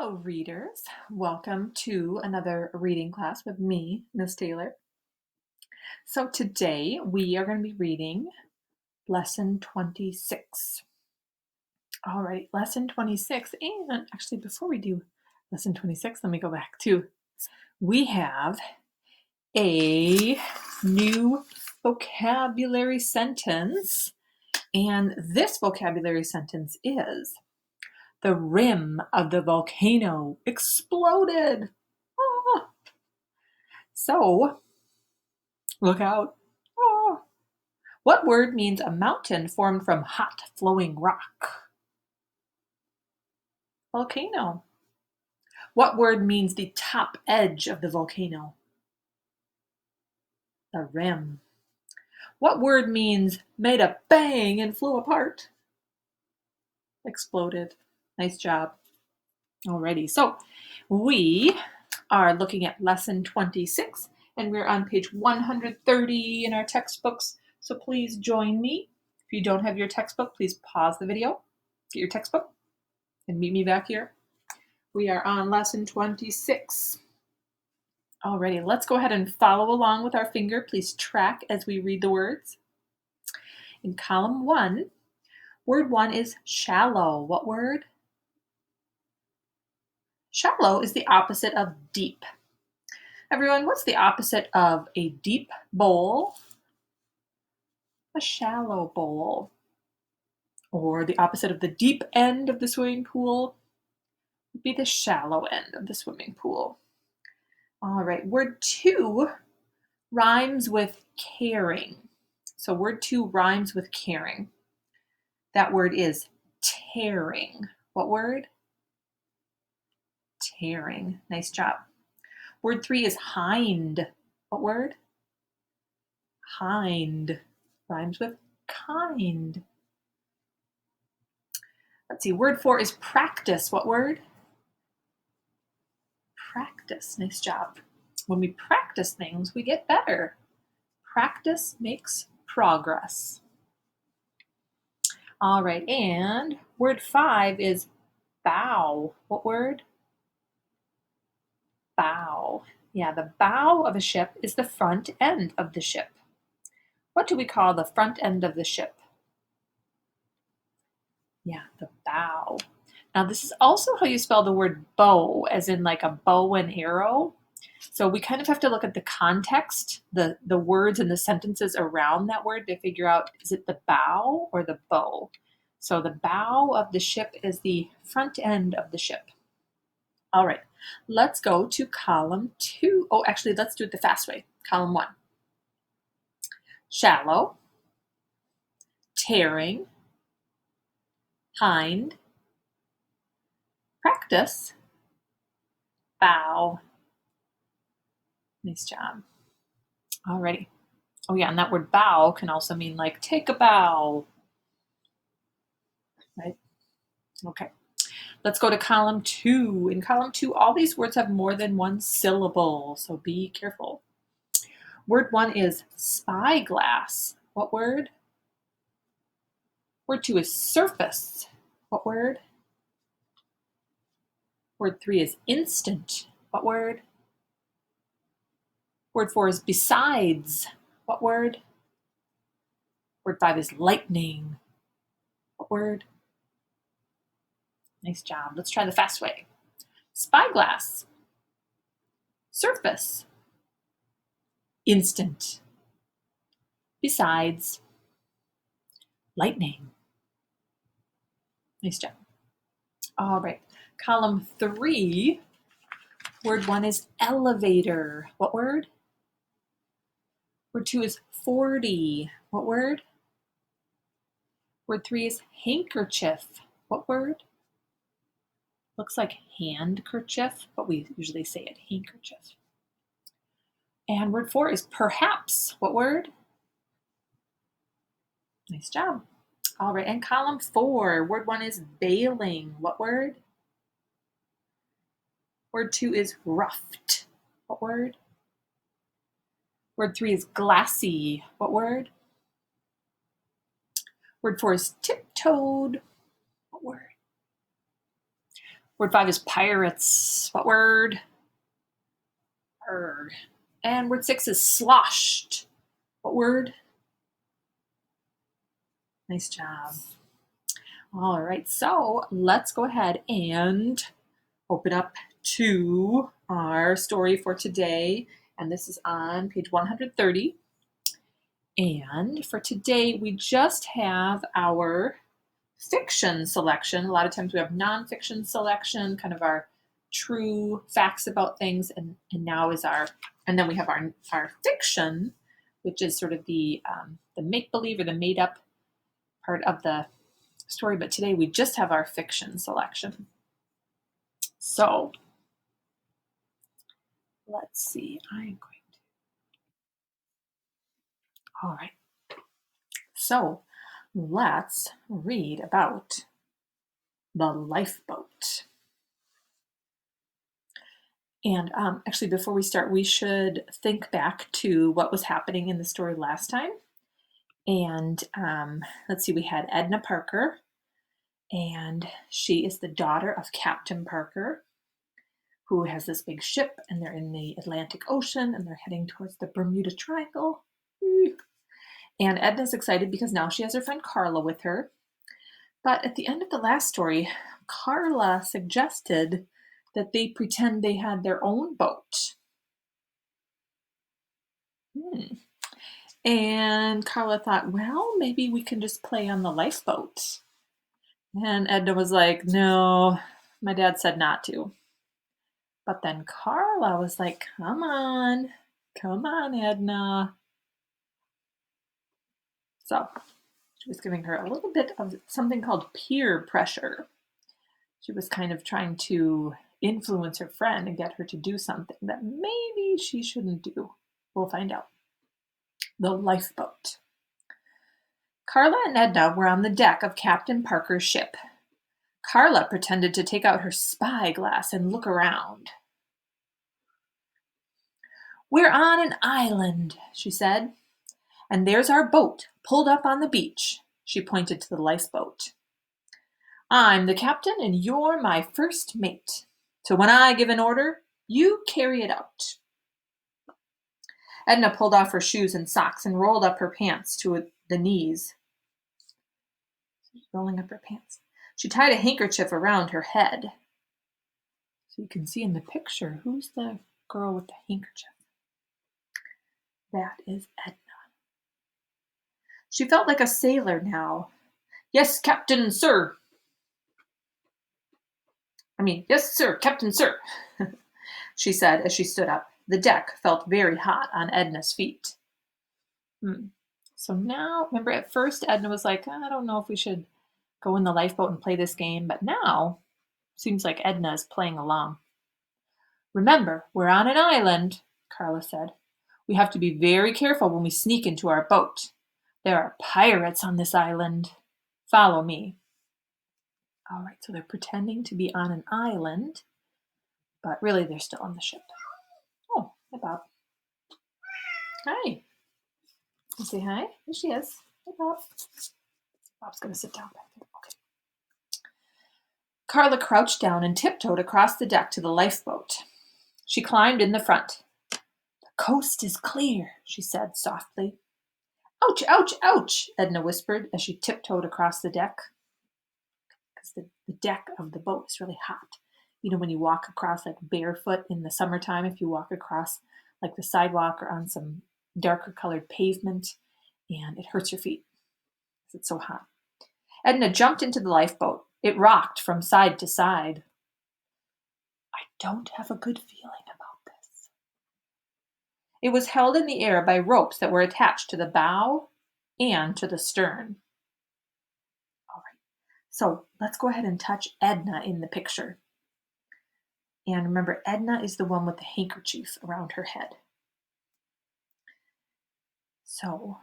Hello, readers. Welcome to another reading class with me, Miss Taylor. So today we are going to be reading Lesson 26. All right, Lesson 26. And actually, before we do Lesson 26, let me go back to, we have a new vocabulary sentence. And this vocabulary sentence is, the rim of the volcano exploded. Ah. So, look out. Ah. What word means a mountain formed from hot flowing rock? Volcano. What word means the top edge of the volcano? The rim. What word means made a bang and flew apart? Exploded. Nice job. Alrighty, so we are looking at lesson 26 and we're on page 130 in our textbooks. So please join me. If you don't have your textbook, please pause the video, get your textbook, and meet me back here. We are on lesson 26. Alrighty, let's go ahead and follow along with our finger. Please track as we read the words. In column 1, word 1 is shallow. What word? Shallow is the opposite of deep. Everyone, what's the opposite of a deep bowl? A shallow bowl. Or the opposite of the deep end of the swimming pool would be the shallow end of the swimming pool. All right, word 2 rhymes with caring. So word 2 rhymes with caring. That word is tearing. What word? Tearing. Nice job. Word 3 is hind. What word? Hind. Rhymes with kind. Let's see, word 4 is practice. What word? Practice. Nice job. When we practice things, we get better. Practice makes progress. All right, and word 5 is bow. What word? Bow. Yeah, the bow of a ship is the front end of the ship. What do we call the front end of the ship? Yeah, the bow. Now, this is also how you spell the word bow, as in like a bow and arrow. So we kind of have to look at the context, the words and the sentences around that word to figure out, is it the bow or the bow? So the bow of the ship is the front end of the ship. All right, let's go to column 2. Oh, actually, let's do it the fast way. Column 1. Shallow, tearing, hind, practice, bow. Nice job. Alrighty. Oh yeah, and that word bow can also mean like take a bow. Right? Okay. Let's go to column 2. In column 2, all these words have more than one syllable, so be careful. Word 1 is spyglass. What word? Word 2 is surface. What word? Word 3 is instant. What word? Word 4 is besides. What word? Word 5 is lightning. What word? Nice job. Let's try the fast way. Spyglass. Surface. Instant. Besides. Lightning. Nice job. All right. Column 3. Word 1 is elevator. What word? Word 2 is 40. What word? Word 3 is handkerchief. What word? Looks like handkerchief, but we usually say it handkerchief. And word 4 is perhaps. What word? Nice job. All right, and column 4, word 1 is bailing. What word? Word 2 is roughed. What word? Word 3 is glassy. What word? Word 4 is tiptoed. What word? Word 5 is pirates. What word? Bird. And word 6 is sloshed. What word? Nice job. All right, so let's go ahead and open up to our story for today. And this is on page 130. And for today, we just have our fiction selection. A lot of times we have nonfiction selection, kind of our true facts about things, and now is and then we have our fiction, which is sort of the make-believe or the made-up part of the story. But today we just have our fiction selection. So let's see. All right. So let's read about the lifeboat. And actually, before we start, we should think back to what was happening in the story last time. And let's see, we had Edna Parker, and she is the daughter of Captain Parker, who has this big ship, and they're in the Atlantic Ocean, and they're heading towards the Bermuda Triangle. And Edna's excited because now she has her friend Carla with her. But at the end of the last story, Carla suggested that they pretend they had their own boat. And Carla thought, well, maybe we can just play on the lifeboat. And Edna was like, no, my dad said not to. But then Carla was like, come on, Edna. So she was giving her a little bit of something called peer pressure. She was kind of trying to influence her friend and get her to do something that maybe she shouldn't do. We'll find out. The lifeboat. Carla and Edna were on the deck of Captain Parker's ship. Carla pretended to take out her spyglass and look around. We're on an island, she said. And there's our boat, pulled up on the beach. She pointed to the lifeboat. I'm the captain and you're my first mate. So when I give an order, you carry it out. Edna pulled off her shoes and socks and rolled up her pants to the knees. Rolling up her pants. She tied a handkerchief around her head. So you can see in the picture, who's the girl with the handkerchief? That is Edna. She felt like a sailor now. Yes, Captain, sir. Yes, sir, Captain, sir, she said as she stood up. The deck felt very hot on Edna's feet. So now, remember at first Edna was like, I don't know if we should go in the lifeboat and play this game, but now seems like Edna is playing along. Remember, we're on an island, Carla said. We have to be very careful when we sneak into our boat. There are pirates on this island. Follow me. All right, so they're pretending to be on an island, but really they're still on the ship. Oh, hi, Bob. Hi. You say hi? Here she is. Hi, Bob. Bob's going to sit down back there. Okay. Carla crouched down and tiptoed across the deck to the lifeboat. She climbed in the front. The coast is clear, she said softly. Ouch, ouch, ouch, Edna whispered as she tiptoed across the deck. Because the deck of the boat is really hot. You know, when you walk across like barefoot in the summertime, if you walk across like the sidewalk or on some darker colored pavement, and it hurts your feet because it's so hot. Edna jumped into the lifeboat. It rocked from side to side. I don't have a good feeling about this. It was held in the air by ropes that were attached to the bow and to the stern. All right, so let's go ahead and touch Edna in the picture. And remember, Edna is the one with the handkerchief around her head. So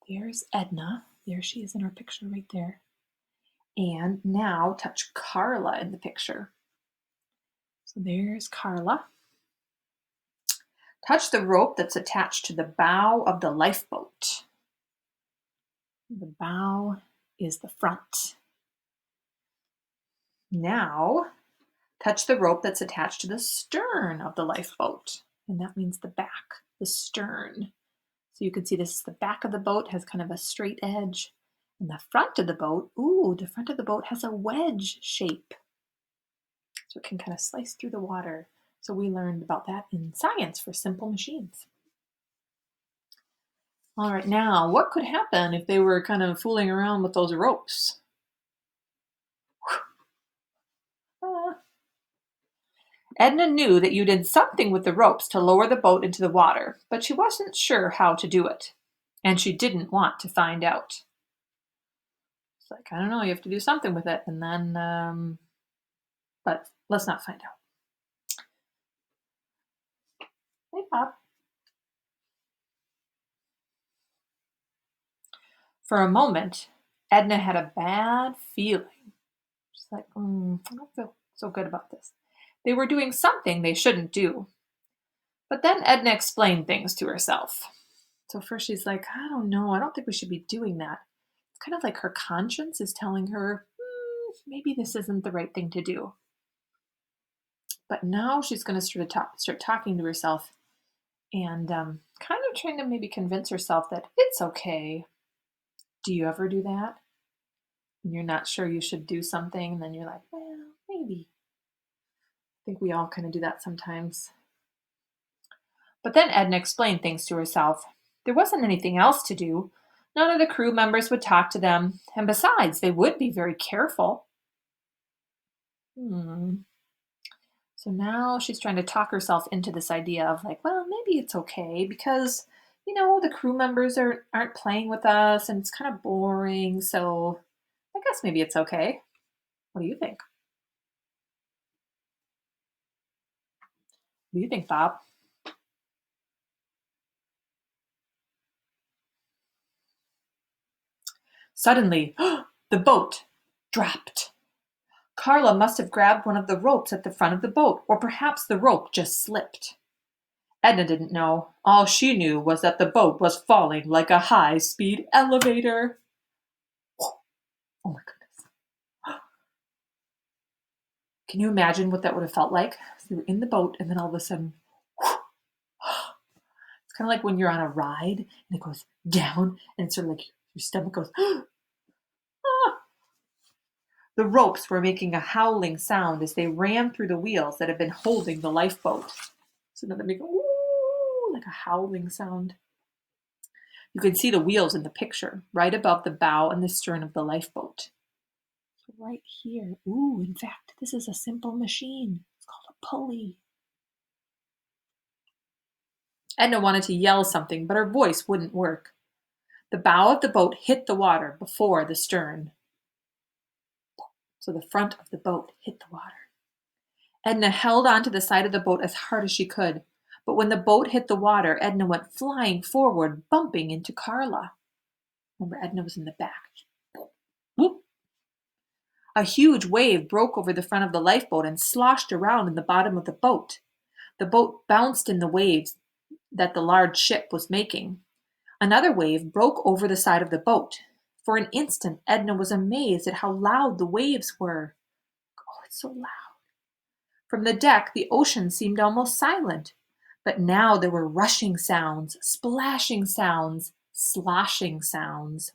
there's Edna. There she is in our picture right there. And now touch Carla in the picture. So there's Carla. Touch the rope that's attached to the bow of the lifeboat. The bow is the front. Now Touch the rope that's attached to the stern of the lifeboat. And that means the back, the stern. So you can see this is the back of the boat, has kind of a straight edge. And the front of the boat, the front of the boat has a wedge shape. So it can kind of slice through the water. So we learned about that in science for simple machines. All right, now what could happen if they were kind of fooling around with those ropes? Edna knew that you did something with the ropes to lower the boat into the water, but she wasn't sure how to do it. And she didn't want to find out. It's like, I don't know, you have to do something with it. And then, but let's not find out. Hey, Pop. For a moment, Edna had a bad feeling. She's like, I don't feel so good about this. They were doing something they shouldn't do. But then Edna explained things to herself. So first she's like, I don't know, I don't think we should be doing that. It's kind of like her conscience is telling her, maybe this isn't the right thing to do. But now she's going to start talking to herself and kind of trying to maybe convince herself that it's okay. Do you ever do that? When you're not sure you should do something, and then you're like, well, maybe. I think we all kind of do that sometimes. But then Edna explained things to herself. There wasn't anything else to do. None of the crew members would talk to them, and besides, they would be very careful. So now she's trying to talk herself into this idea of like, well, maybe it's okay because, the crew members aren't playing with us and it's kind of boring. So I guess maybe it's okay. What do you think? What do you think, Bob? Suddenly, the boat dropped. Carla must have grabbed one of the ropes at the front of the boat, or perhaps the rope just slipped. Edna didn't know. All she knew was that the boat was falling like a high-speed elevator. Oh my goodness. Can you imagine what that would have felt like? So you were in the boat and then all of a sudden, it's kind of like when you're on a ride and it goes down and it's sort of like your stomach goes, The ropes were making a howling sound as they ran through the wheels that had been holding the lifeboat. So now they make like a howling sound. You can see the wheels in the picture, right above the bow and the stern of the lifeboat. So right here, in fact, this is a simple machine. It's called a pulley. Edna wanted to yell something, but her voice wouldn't work. The bow of the boat hit the water before the stern. So the front of the boat hit the water. Edna held onto the side of the boat as hard as she could, but when the boat hit the water, Edna went flying forward, bumping into Carla. Remember, Edna was in the back. Whoop. A huge wave broke over the front of the lifeboat and sloshed around in the bottom of the boat. The boat bounced in the waves that the large ship was making. Another wave broke over the side of the boat. For an instant, Edna was amazed at how loud the waves were. Oh, it's so loud. From the deck, the ocean seemed almost silent. But now there were rushing sounds, splashing sounds, sloshing sounds.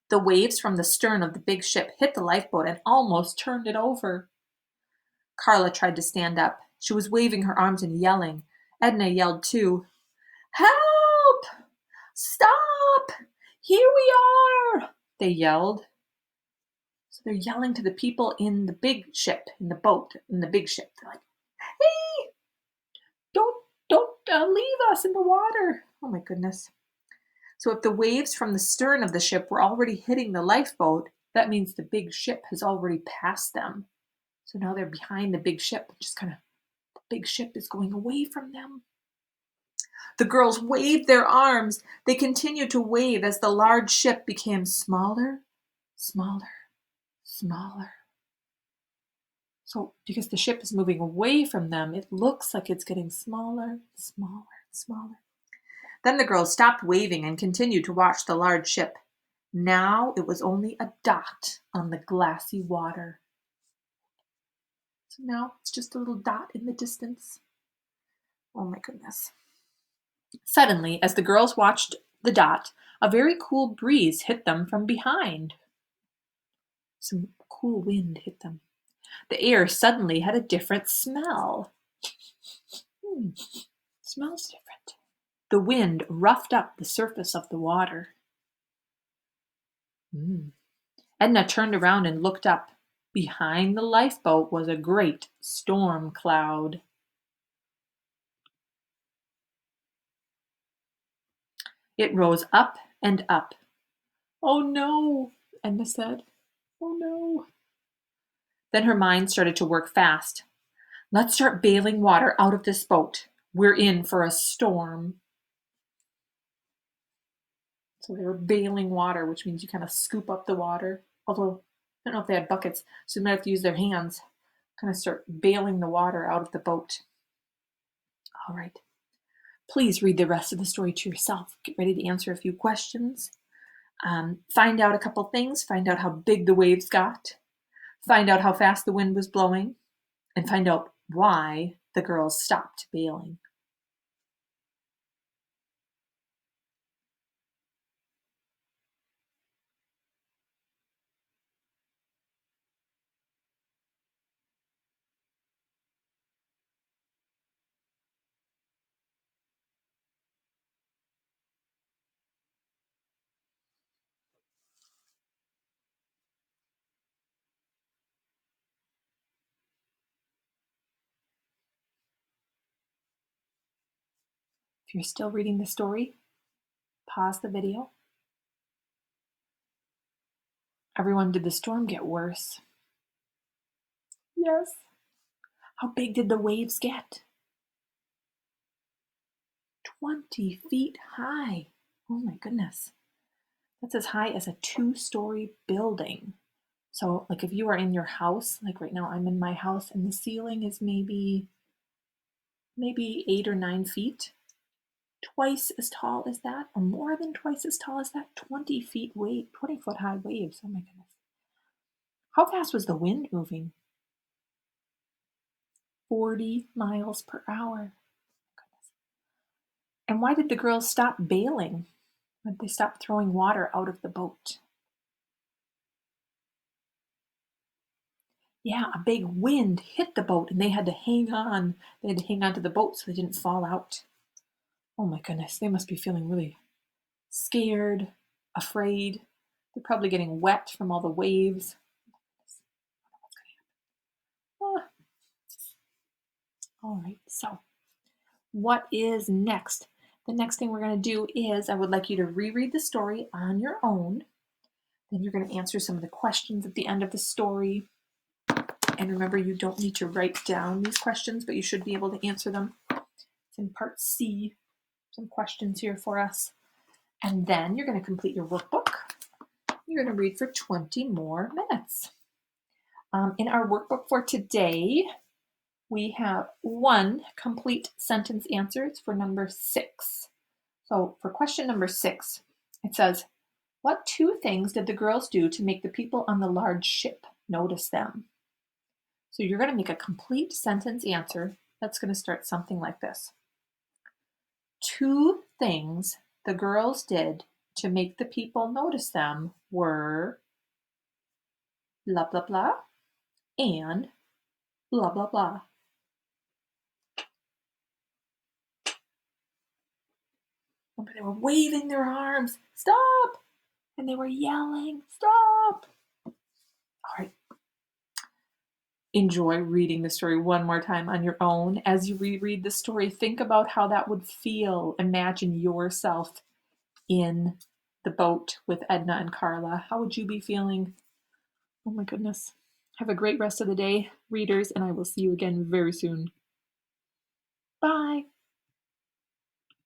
The waves from the stern of the big ship hit the lifeboat and almost turned it over. Carla tried to stand up. She was waving her arms and yelling. Edna yelled too. Help! Stop! Here we are! They yelled. So they're yelling to the people in the big ship, in the boat, in the big ship. They're like, hey, don't leave us in the water. Oh my goodness. So if the waves from the stern of the ship were already hitting the lifeboat, that means the big ship has already passed them. So now they're behind the big ship, the big ship is going away from them. The girls waved their arms. They continued to wave as the large ship became smaller, smaller, smaller. So because the ship is moving away from them, it looks like it's getting smaller, smaller, smaller. Then the girls stopped waving and continued to watch the large ship. Now it was only a dot on the glassy water. So now it's just a little dot in the distance. Oh my goodness. Suddenly, as the girls watched the dot, a very cool breeze hit them from behind. Some cool wind hit them. The air suddenly had a different smell. Hmm, smells different. The wind roughed up the surface of the water. Edna turned around and looked up. Behind the lifeboat was a great storm cloud. It rose up and up. Oh no, Edna said. Oh no. Then her mind started to work fast. Let's start bailing water out of this boat. We're in for a storm. So they were bailing water, which means you kind of scoop up the water. Although, I don't know if they had buckets, so they might have to use their hands. Kind of start bailing the water out of the boat. All right. Please read the rest of the story to yourself. Get ready to answer a few questions. Find out a couple things. Find out how big the waves got. Find out how fast the wind was blowing. And find out why the girls stopped bailing. If you're still reading the story, pause the video. Everyone, did the storm get worse? Yes. How big did the waves get? 20 feet high. Oh my goodness. That's as high as a 2-story building. So, like if you are in your house, like right now I'm in my house and the ceiling is maybe 8 or 9 feet, twice as tall as that, or more than twice as tall as that, 20-foot high waves. Oh my goodness. How fast was the wind moving? 40 miles per hour. And why did the girls stop bailing? Why did they stop throwing water out of the boat? Yeah, a big wind hit the boat and they had to hang on. They had to hang on to the boat so they didn't fall out. Oh my goodness, they must be feeling really scared, afraid. They're probably getting wet from all the waves. Ah, all right, so what is next? The next thing we're going to do is I would like you to reread the story on your own. Then you're going to answer some of the questions at the end of the story. And remember, you don't need to write down these questions, but you should be able to answer them. It's in part C, some questions here for us. And then you're going to complete your workbook. You're going to read for 20 more minutes. In our workbook for today, we have one complete sentence answer. It's for number 6. So for question number 6, it says, what 2 things did the girls do to make the people on the large ship notice them? So you're going to make a complete sentence answer that's going to start something like this. 2 things the girls did to make the people notice them were blah, blah, blah, and blah, blah, blah. They were waving their arms, stop! And they were yelling, stop! All right. Enjoy reading the story one more time on your own. As you reread the story, think about how that would feel. Imagine yourself in the boat with Edna and Carla. How would you be feeling? Oh my goodness. Have a great rest of the day, readers, and I will see you again very soon. Bye.